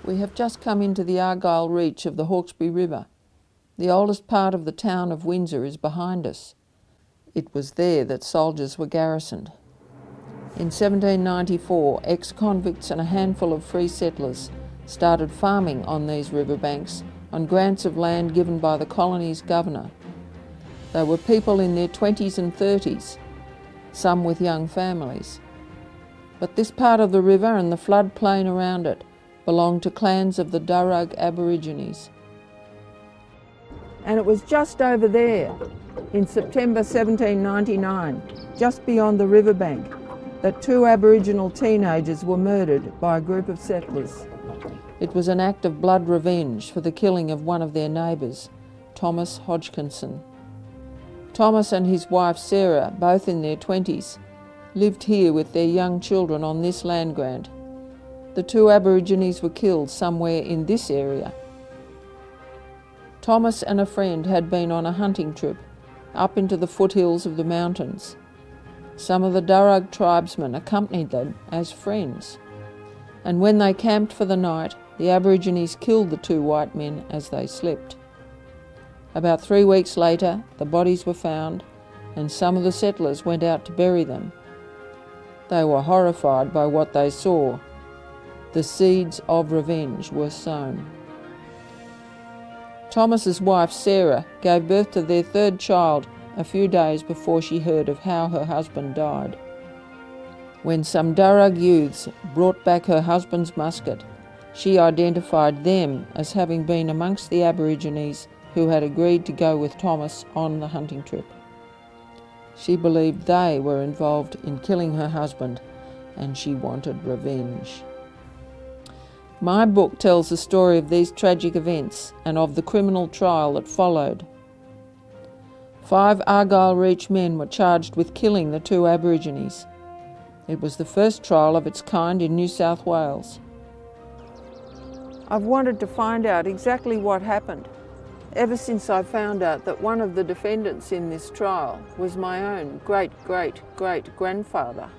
We have just come into the Argyle reach of the Hawkesbury River. The oldest part of the town of Windsor is behind us. It was there that soldiers were garrisoned. In 1794, ex-convicts and a handful of free settlers started farming on these riverbanks on grants of land given by the colony's governor. They were people in their 20s and 30s, some with young families. But this part of the river and the floodplain around it belonged to clans of the Darug Aborigines. And it was just over there, in September 1799, just beyond the riverbank, that two Aboriginal teenagers were murdered by a group of settlers. It was an act of blood revenge for the killing of one of their neighbours, Thomas Hodgkinson. Thomas and his wife Sarah, both in their 20s, lived here with their young children on this land grant. The two Aborigines were killed somewhere in this area. Thomas and a friend had been on a hunting trip up into the foothills of the mountains. Some of the Darug tribesmen accompanied them as friends, and when they camped for the night, the Aborigines killed the two white men as they slept. About 3 weeks later, the bodies were found, and some of the settlers went out to bury them. They were horrified by what they saw. The seeds of revenge were sown. Thomas's wife Sarah gave birth to their third child a few days before she heard of how her husband died. When some Darug youths brought back her husband's musket, she identified them as having been amongst the Aborigines who had agreed to go with Thomas on the hunting trip. She believed they were involved in killing her husband, and she wanted revenge. My book tells the story of these tragic events and of the criminal trial that followed. 5 Argyle Reach men were charged with killing the two Aborigines. It was the first trial of its kind in New South Wales. I've wanted to find out exactly what happened ever since I found out that one of the defendants in this trial was my own great-great-great-grandfather.